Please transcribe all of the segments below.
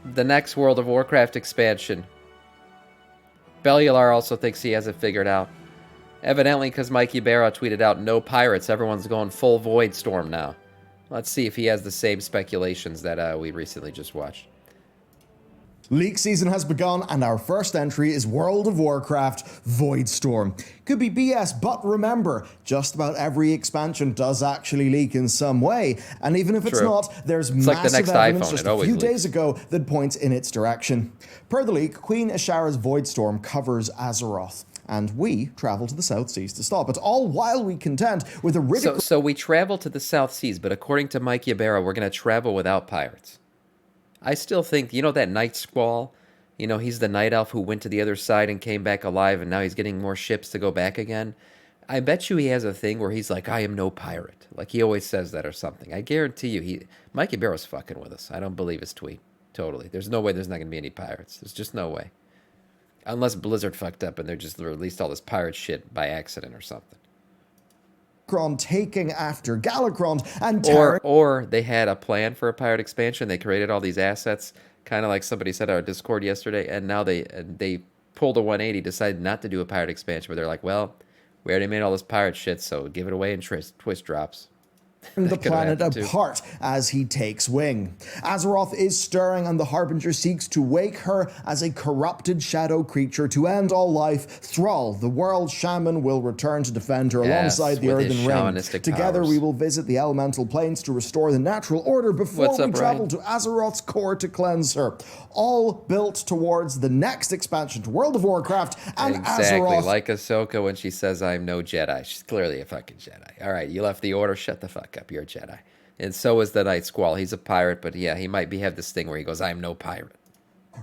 The next World of Warcraft expansion. Bellular also thinks he has it figured out. Evidently, because Mikey Barra tweeted out, no pirates, everyone's going full Void Storm now. Let's see if he has the same speculations that we recently just watched. League season has begun, and our first entry is World of Warcraft Voidstorm. Could be BS, but remember, just about every expansion does actually leak in some way, and even if it's not, there's massive evidence just a few days ago that points in its direction. Per the leak, Queen Ashara's Voidstorm covers Azeroth, and we travel to the South Seas to stop it, all while we contend with a ridiculous... So we travel to the South Seas, but according to Mike Ybarra, we're going to travel without pirates. I still think, you know that Night Squall? You know, he's the Night Elf who went to the other side and came back alive, and now he's getting more ships to go back again. I bet you he has a thing where he's like, I am no pirate. Like, he always says that or something. I guarantee you, Mike Ybarra's fucking with us. I don't believe his tweet. Totally. There's no way there's not going to be any pirates. There's just no way. Unless Blizzard fucked up and they just released all this pirate shit by accident or something. Taking after Galakrond and or they had a plan for a pirate expansion. They created all these assets, kind of like somebody said on our Discord yesterday, and now they pulled a 180, decided not to do a pirate expansion, but they're like, well, we already made all this pirate shit, so give it away in twist drops. The planet apart as he takes wing. Azeroth is stirring, and the Harbinger seeks to wake her as a corrupted shadow creature to end all life. Thrall, the world shaman, will return to defend her alongside the Earthen Ring. Together we will visit the elemental planes to restore the natural order before we travel to Azeroth's core to cleanse her. All built towards the next expansion to World of Warcraft and Azeroth. Like Ahsoka when she says, I'm no Jedi. She's clearly a fucking Jedi. All right, you left the order, shut the fuck up, you're a Jedi. And so is the Night Squall. He's a pirate, but yeah, he might have this thing where he goes, I'm no pirate.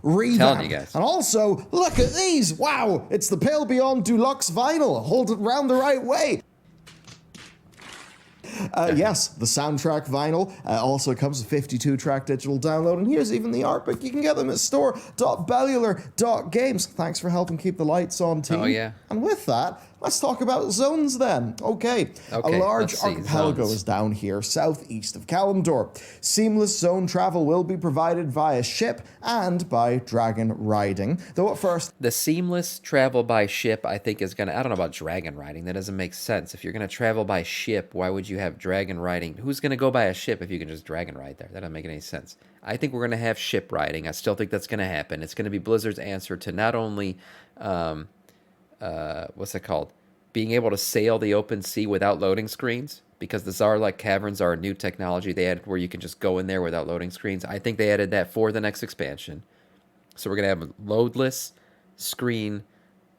Telling you guys. And also, look at these! Wow, it's the Pale Beyond Deluxe vinyl. Hold it round the right way. Yes, the soundtrack vinyl also comes with 52-track digital download, and here's even the art book. You can get them at store.bellular.games. Thanks for helping keep the lights on, team. Oh, yeah. And with that, let's talk about zones then. Okay, a large archipelago is down here, southeast of Kalimdor. Seamless zone travel will be provided via ship and by dragon riding, though at first... The seamless travel by ship, I think, is going to... I don't know about dragon riding. That doesn't make sense. If you're going to travel by ship, why would you have dragon riding? Who's going to go by a ship if you can just dragon ride there? That doesn't make any sense. I think we're going to have ship riding. I still think that's going to happen. It's going to be Blizzard's answer to not only... what's it called? Being able to sail the open sea without loading screens, because the Zarlek caverns are a new technology they added where you can just go in there without loading screens. I think they added that for the next expansion. So we're going to have loadless screen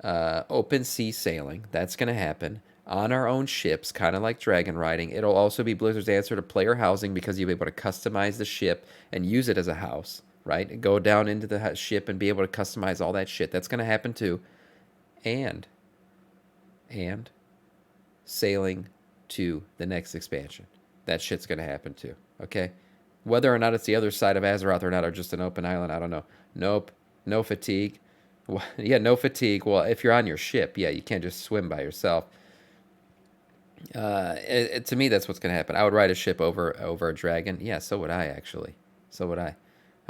open sea sailing. That's going to happen on our own ships, kind of like dragon riding. It'll also be Blizzard's answer to player housing, because you'll be able to customize the ship and use it as a house, right? And go down into the ship and be able to customize all that shit. That's going to happen too. And sailing to the next expansion. That shit's going to happen too, okay? Whether or not it's the other side of Azeroth or not, or just an open island, I don't know. Nope, no fatigue. Well, yeah, no fatigue. Well, if you're on your ship, yeah, you can't just swim by yourself. To me, that's what's going to happen. I would ride a ship over a dragon. Yeah, so would I, actually. So would I.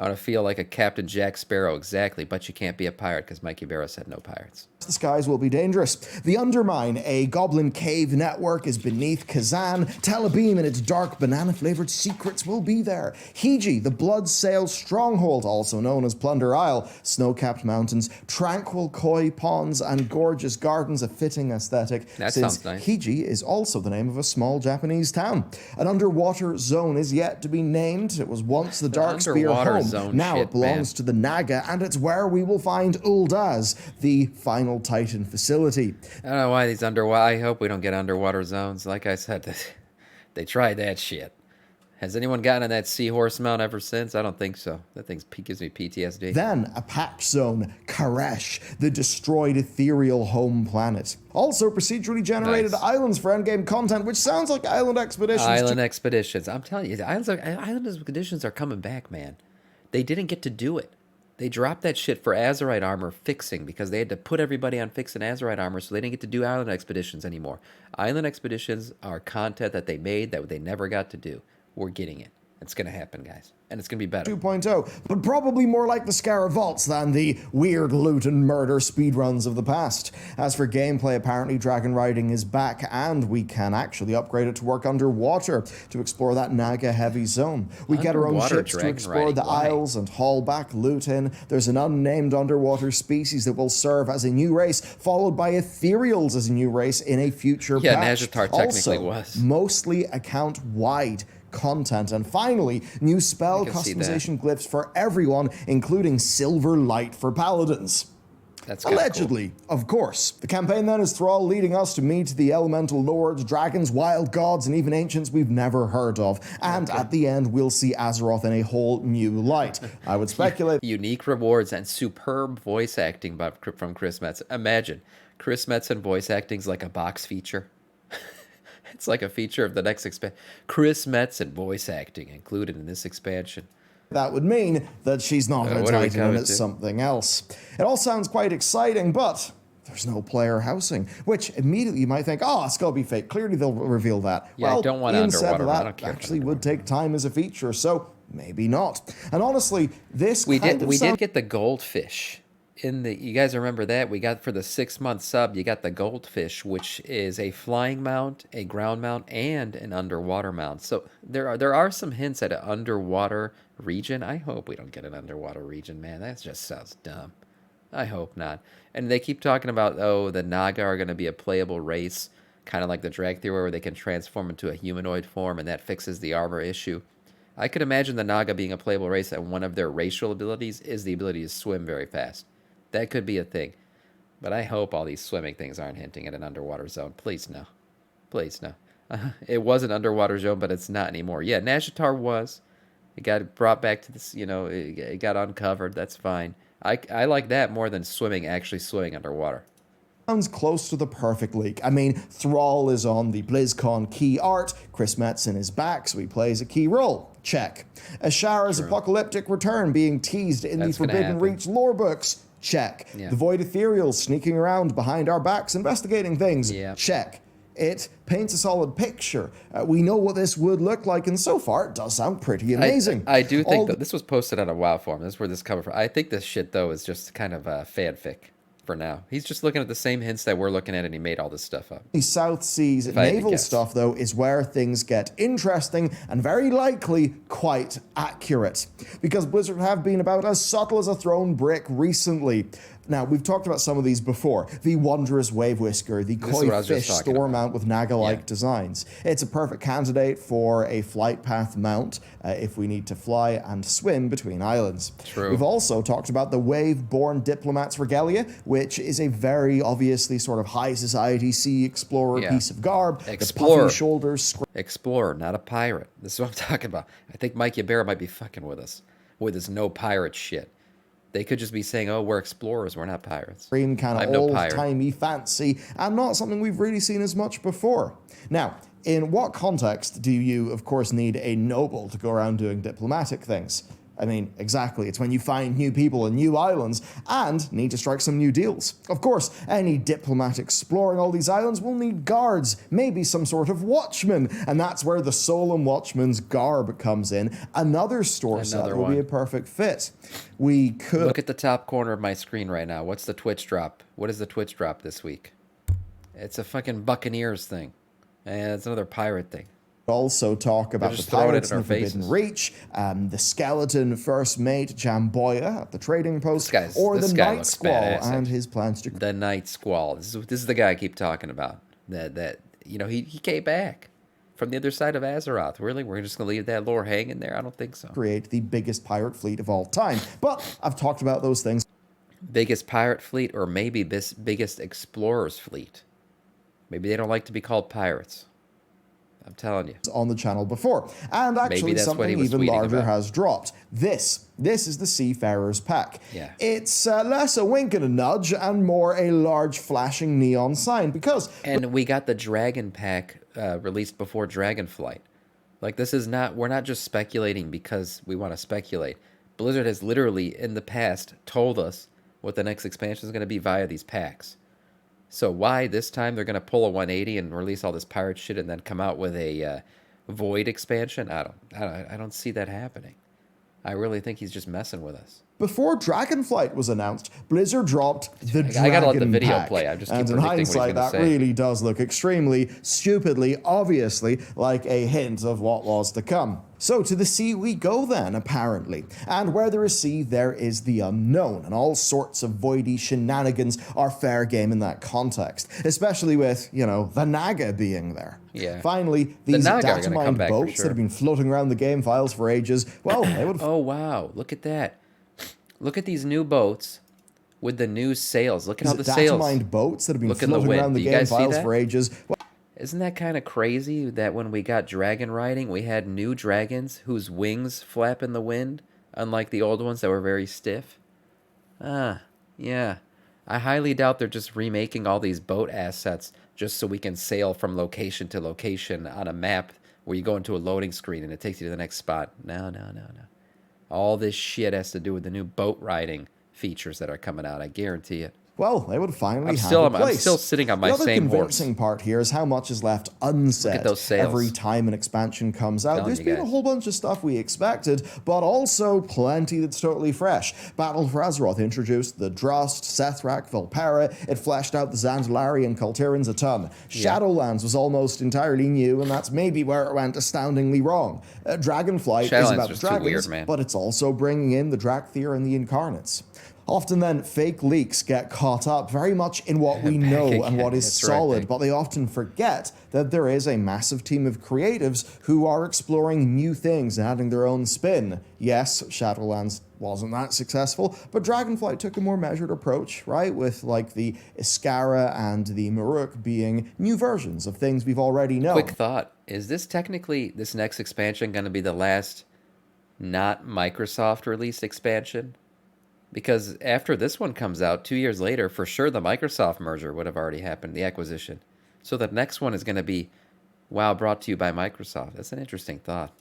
I want to feel like a Captain Jack Sparrow, exactly, but you can't be a pirate because Mikey Barra said no pirates. The skies will be dangerous. The Undermine, a goblin cave network, is beneath Kazan. Telebeam and its dark banana-flavored secrets will be there. Hiji, the Bloodsail stronghold, also known as Plunder Isle. Snow-capped mountains, tranquil koi ponds, and gorgeous gardens, a fitting aesthetic. That sounds nice. Hiji is also the name of a small Japanese town. An underwater zone is yet to be named. It was once the Darkspear home. Now it belongs to the Naga, and it's where we will find Uldaz, the final Titan facility. I don't know why these underwater... I hope we don't get underwater zones. Like I said, they tried that shit. Has anyone gotten on that seahorse mount ever since? I don't think so. That thing gives me PTSD. Then a patch zone, Karesh, the destroyed ethereal home planet. Also procedurally generated islands for endgame content, which sounds like Island Expeditions. Island Expeditions. I'm telling you, the Island Expeditions are coming back, man. They didn't get to do it. They dropped that shit for Azerite armor fixing because they had to put everybody on fixing Azerite armor, so they didn't get to do Island Expeditions anymore. Island Expeditions are content that they made that they never got to do. We're getting it. It's going to happen, guys. And it's going to be better. 2.0, but probably more like the Scaravolts than the weird loot and murder speedruns of the past. As for gameplay, apparently dragon riding is back, and we can actually upgrade it to work underwater to explore that Naga-heavy zone. We get our own ships to explore the isles and haul back loot in. There's an unnamed underwater species that will serve as a new race, followed by ethereals as a new race in a future patch. Nazjatar technically was. Mostly account-wide content, and finally, new spell customization glyphs for everyone, including Silver Light for paladins. That's allegedly, cool. Of course. The campaign then is Thrall leading us to meet the elemental lords, dragons, wild gods, and even ancients we've never heard of. And at the end, we'll see Azeroth in a whole new light. I would speculate. Unique rewards and superb voice acting from Chris Metzen. Imagine, Chris Metzen voice acting's like a box feature. It's like a feature of the next expansion. Chris Metzen voice acting included in this expansion. That would mean that she's not a Titan and it's something else. It all sounds quite exciting, but there's no player housing, which immediately you might think, oh, it's going to be fake. Clearly they'll reveal that. Yeah, well, I don't want underwater. That I don't care actually would take time as a feature, so maybe not. And honestly, we did get the goldfish. You guys remember that? We got for the 6-month sub, you got the goldfish, which is a flying mount, a ground mount, and an underwater mount. So there are some hints at an underwater region. I hope we don't get an underwater region, man. That just sounds dumb. I hope not. And they keep talking about, the Naga are going to be a playable race, kind of like the Drag Theory, where they can transform into a humanoid form, and that fixes the armor issue. I could imagine the Naga being a playable race, and one of their racial abilities is the ability to swim very fast. That could be a thing. But I hope all these swimming things aren't hinting at an underwater zone. Please, no. Please, no. It was an underwater zone, but it's not anymore. Yeah, Nazjatar was. It got brought back to this, it got uncovered. That's fine. I like that more than actually swimming underwater. Sounds close to the perfect leak. I mean, Thrall is on the BlizzCon key art, Chris Metzen is back, so he plays a key role. Check. Ashara's apocalyptic return being teased in the Forbidden Reach lore books. Check. Yeah. The Void Ethereals sneaking around behind our backs, investigating things. Yeah. Check. It paints a solid picture. We know what this would look like, and so far, it does sound pretty amazing. I do think that this was posted on a WoW forum. This is where this is coming from. I think this shit, though, is just kind of fanfic for now. He's just looking at the same hints that we're looking at, and he made all this stuff up. The South Seas naval stuff, though, is where things get interesting and very likely quite accurate. Because Blizzard have been about as subtle as a thrown brick recently. Now, we've talked about some of these before. The Wondrous Wave Whisker, the Koi Fish Storm Mount with Naga-like designs. It's a perfect candidate for a flight path mount if we need to fly and swim between islands. True. We've also talked about the Wave-born Diplomat's Regalia, which is a very obviously sort of high society sea explorer piece of garb. Explorer. The puffy shoulders. Explorer, not a pirate. This is what I'm talking about. I think Mike Ybarra might be fucking with us with his no pirate shit. They could just be saying, oh, we're explorers, we're not pirates. Kind of old-timey fancy, and not something we've really seen as much before. Now, in what context do you, of course, need a noble to go around doing diplomatic things? I mean, exactly. It's when you find new people and new islands and need to strike some new deals. Of course, any diplomat exploring all these islands will need guards, maybe some sort of watchman, and that's where the Solemn Watchman's garb comes in. Another store set will be a perfect fit. We could... Look at the top corner of my screen right now. What's the Twitch drop? What is the Twitch drop this week? It's a fucking Buccaneers thing. And it's another pirate thing. Also talk about the pirates in the Forbidden Reach, the skeleton first mate Jamboya at the trading post, or the Night Squall and his plans to... The Night Squall. This is the guy I keep talking about. He came back from the other side of Azeroth. Really? We're just going to leave that lore hanging there? I don't think so. Create the biggest pirate fleet of all time. But I've talked about those things. Biggest pirate fleet, or maybe this biggest explorer's fleet. Maybe they don't like to be called pirates. I'm telling you. On the channel before. And actually something even larger has dropped. This is the Seafarer's Pack. Yeah. It's less a wink and a nudge and more a large flashing neon sign because... And we got the Dragon Pack released before Dragonflight. Like, this is not... We're not just speculating because we want to speculate. Blizzard has literally, in the past, told us what the next expansion is going to be via these packs. So why this time they're going to pull a 180 and release all this pirate shit and then come out with a Void expansion. I don't see that happening. I really think he's just messing with us. Before Dragonflight was announced, Blizzard dropped the I gotta let the Dragon video Pack. play. I just keep And in predicting what he's hindsight, gonna that say. really does look extremely, stupidly, obviously like a hint of what was to come. So to the sea we go then, apparently. And where there is sea, there is the unknown, and all sorts of voidy shenanigans are fair game in that context, especially with, the Naga being there. Yeah. Finally, these Naga are gonna come data-mined back for boats sure. that have been floating around the game files for ages, well, they would have... Oh, wow. Look at that. Look at these new boats with the new sails. Look at how the sails... data-mined boats that have been Look in the floating wind. around the Do you game guys see files that? for ages. Isn't that kind of crazy that when we got dragon riding, we had new dragons whose wings flap in the wind, unlike the old ones that were very stiff? Yeah. I highly doubt they're just remaking all these boat assets just so we can sail from location to location on a map where you go into a loading screen and it takes you to the next spot. No. All this shit has to do with the new boat riding features that are coming out. I guarantee it. Well, they would finally have a place. I'm still sitting on my same horse. The other convincing part here is how much is left unsaid. Look at those sails. Every time an expansion comes out, there's been a guys. whole bunch of stuff we expected, but also plenty that's totally fresh. Battle for Azeroth introduced the Drost, Sethrak, Volpera. It fleshed out the Zandalari and Kultirans a ton. Shadowlands was almost entirely new, and that's maybe where it went astoundingly wrong. Dragonflight is about the dragons, but it's also bringing in the Drakthir and the Incarnates. Often then, fake leaks get caught up very much in what we know and what is solid, but they often forget that there is a massive team of creatives who are exploring new things and adding their own spin. Yes, Shadowlands wasn't that successful, but Dragonflight took a more measured approach, right? With like the Iskara and the Maruk being new versions of things we've already known. Quick thought. Is this technically, this next expansion, going to be the last not Microsoft released expansion? Because after this one comes out, 2 years later, for sure the Microsoft merger would have already happened, the acquisition. So the next one is going to be, WoW brought to you by Microsoft. That's an interesting thought.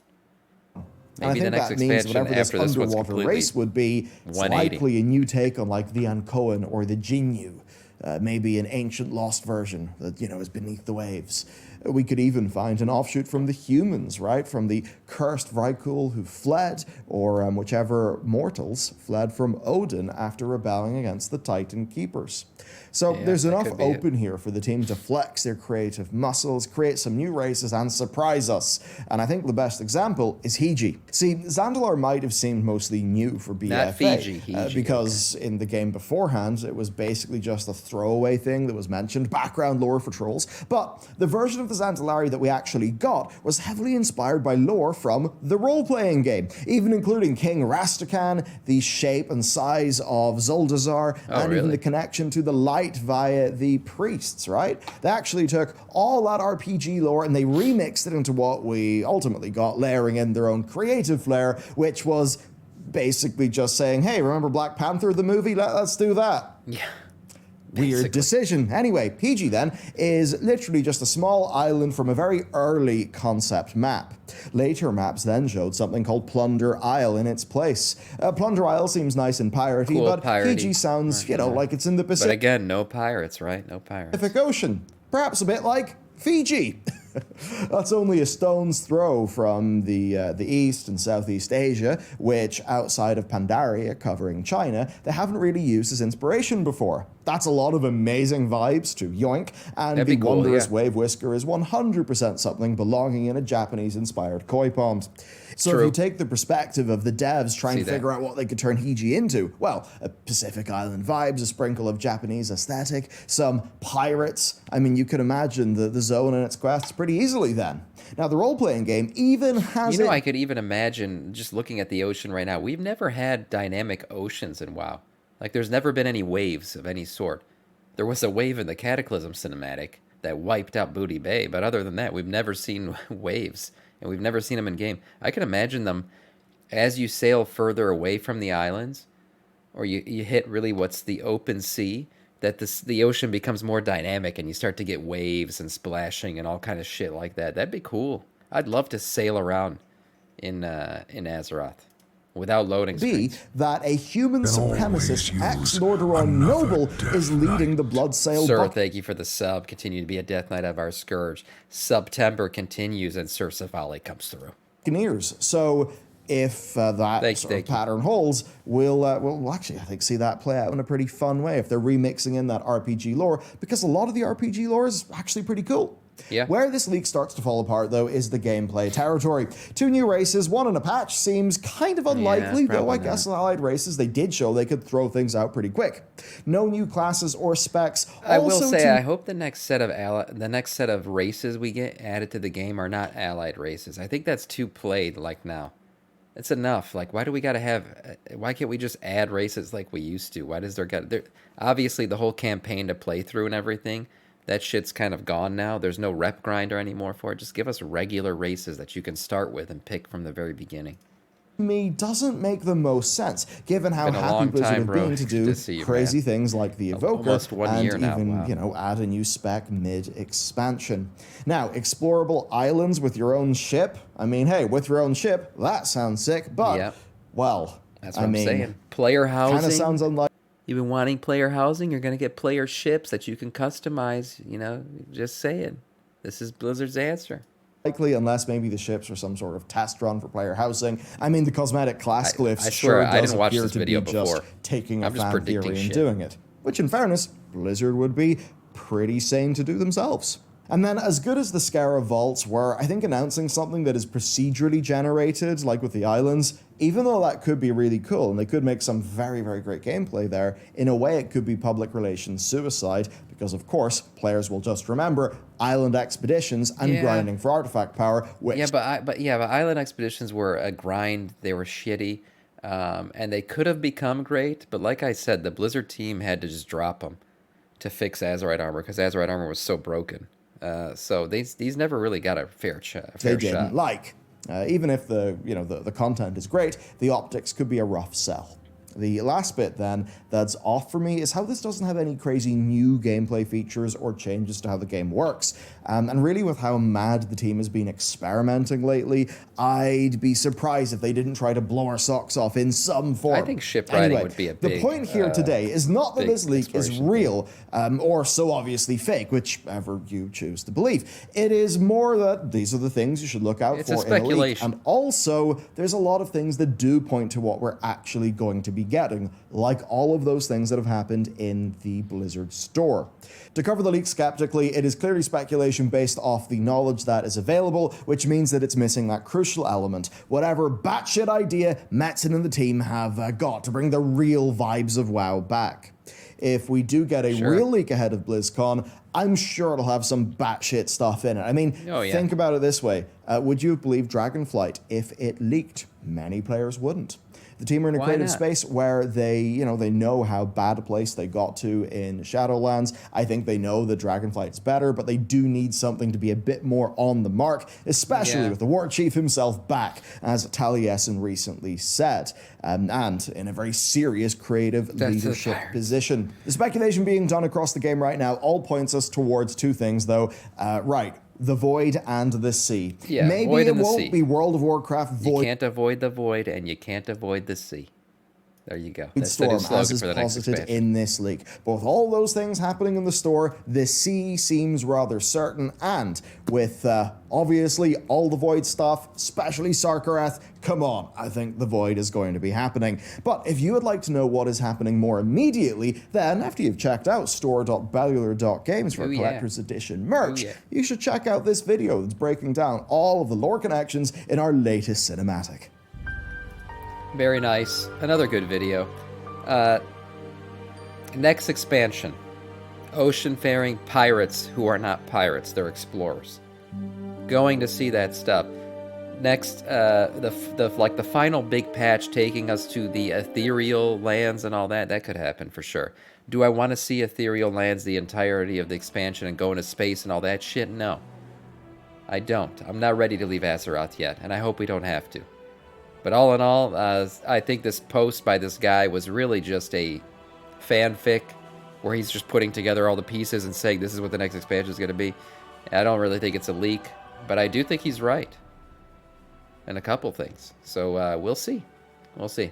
Maybe the next expansion after this one's completely race would be likely a new take on like the Ankoan or the Jinyu. Maybe an ancient lost version that, is beneath the waves. We could even find an offshoot from the humans, right? From the cursed Vrykul who fled, or whichever mortals fled from Odin after rebelling against the Titan Keepers. So there's enough open here for the team to flex their creative muscles, create some new races, and surprise us. And I think the best example is Hiji. See, Zandalar might have seemed mostly new for BFA. Not Fiji, Hiji. Because in the game beforehand, it was basically just a throwaway thing that was mentioned, background lore for trolls. But the version of the Zandalari that we actually got was heavily inspired by lore from the role-playing game, even including King Rastakhan, the shape and size of Zuldazar, and even the connection to the light via the priests, right? They actually took all that RPG lore and they remixed it into what we ultimately got, layering in their own creative flair, which was basically just saying, hey, remember Black Panther, the movie? Let's do that. Yeah. Weird decision. Anyway, PG then is literally just a small island from a very early concept map. Later maps then showed something called Plunder Isle in its place. Plunder Isle seems nice and piratey, Cool, but piratey. PG sounds, like it's in the But Pacific again, no pirates, right? No pirates. Ocean. Perhaps a bit like Fiji. That's only a stone's throw from the East and Southeast Asia, which outside of Pandaria covering China, they haven't really used as inspiration before. That's a lot of amazing vibes to yoink, and the wondrous wave whisker is 100% something belonging in a Japanese-inspired koi pond. So if you take the perspective of the devs trying to figure out what they could turn Hiji into, well, a Pacific Island vibes, a sprinkle of Japanese aesthetic, some pirates. I mean, you could imagine the zone and its quests pretty easily then. Now, the role-playing game even has I could even imagine, just looking at the ocean right now, we've never had dynamic oceans in WoW. Like, there's never been any waves of any sort. There was a wave in the Cataclysm cinematic that wiped out Booty Bay, but other than that, we've never seen waves, and we've never seen them in game. I can imagine them as you sail further away from the islands, or you hit really what's the open sea, that the ocean becomes more dynamic, and you start to get waves and splashing and all kind of shit like that. That'd be cool. I'd love to sail around in Azeroth. without loading be screens. that a human supremacist ex-Lordaeron noble is leading the Bloodsail Sir, thank you for the sub. Continue to be a Death Knight of our scourge. September continues and Sir Savali comes through. Buccaneers. So if that sort of pattern holds, we'll actually, I think, see that play out in a pretty fun way if they're remixing in that RPG lore, because a lot of the RPG lore is actually pretty cool. Yeah. Where this leak starts to fall apart, though, is the gameplay territory. 2 new races, 1 in a patch, seems kind of unlikely, though I guess in allied races they did show they could throw things out pretty quick. No new classes or specs. I will say, I hope the next set of races we get added to the game are not allied races. I think that's too played like now. It's enough. Like, why do we gotta have? Why can't we just add races like we used to? Why does there obviously the whole campaign to play through and everything? That shit's kind of gone now. There's no rep grinder anymore for it. Just give us regular races that you can start with and pick from the very beginning. Me doesn't make the most sense, given how happy Blizzard have been to do crazy things like the Evoker and even, you know, add a new spec mid-expansion. Now, explorable islands with your own ship. I mean, hey, with your own ship, that sounds sick, but, well, that's what I'm saying. Player housing. Kind of sounds unlike. You've been wanting player housing, you're going to get player ships that you can customize, you know, just saying. This is Blizzard's answer. Likely, unless maybe the ships are some sort of test run for player housing. I mean, the cosmetic class glyphs I swear, I didn't watch appear this to video be before. Just taking I'm a just fan theory and shit. doing it. Which, in fairness, Blizzard would be pretty sane to do themselves. And then, as good as the Scarab Vaults were, I think announcing something that is procedurally generated, like with the islands, even though that could be really cool, and they could make some very, very great gameplay there, in a way it could be public relations suicide, because of course, players will just remember island expeditions and grinding for artifact power, which... but island expeditions were a grind, they were shitty, and they could have become great, but like I said, the Blizzard team had to just drop them to fix Azerite armor, because Azerite armor was so broken. So these never really got a fair shot. They didn't. Like, even if the content is great, the optics could be a rough sell. The last bit, then, that's off for me is how this doesn't have any crazy new gameplay features or changes to how the game works. And really, with how mad the team has been experimenting lately, I'd be surprised if they didn't try to blow our socks off in some form. I think ship riding would be a big... The point here today is not that this leak is real, or so obviously fake, whichever you choose to believe. It is more that these are the things you should look out for in a leak. And also, there's a lot of things that do point to what we're actually going to be getting, like all of those things that have happened in the Blizzard store. To cover the leak skeptically, it is clearly speculation based off the knowledge that is available, which means that it's missing that crucial element, whatever batshit idea Metzen and the team have got to bring the real vibes of WoW back. If we do get a real leak ahead of BlizzCon, I'm sure it'll have some batshit stuff in it. I mean, think about it this way. Would you have believed Dragonflight if it leaked? Many players wouldn't. The team are in a creative space where they know how bad a place they got to in Shadowlands. I think they know that Dragonflight's better, but they do need something to be a bit more on the mark, especially with the War Chief himself back, as Taliesin recently said, and in a very serious creative leadership position. The speculation being done across the game right now all points us towards two things, though. The Void and the Sea. Yeah, maybe Void it and the won't sea. be World of Warcraft Void. You can't avoid the Void, and you can't avoid the sea. There you go. That's the new slogan for the next expansion. Posited in this leak. Both all those things happening in the store, the sea seems rather certain, and with obviously all the Void stuff, especially Sarkarath, come on, I think the Void is going to be happening. But if you would like to know what is happening more immediately, then after you've checked out store.bellular.games for Collector's Edition merch, you should check out this video that's breaking down all of the lore connections in our latest cinematic. Very nice. Another good video. Next expansion. Ocean-faring pirates who are not pirates. They're explorers. Going to see that stuff. Next, the final big patch taking us to the ethereal lands and all that. That could happen for sure. Do I want to see ethereal lands the entirety of the expansion and go into space and all that shit? No. I don't. I'm not ready to leave Azeroth yet, and I hope we don't have to. But all in all, I think this post by this guy was really just a fanfic where he's just putting together all the pieces and saying this is what the next expansion is going to be. I don't really think it's a leak, but I do think he's right in a couple things. So we'll see. We'll see.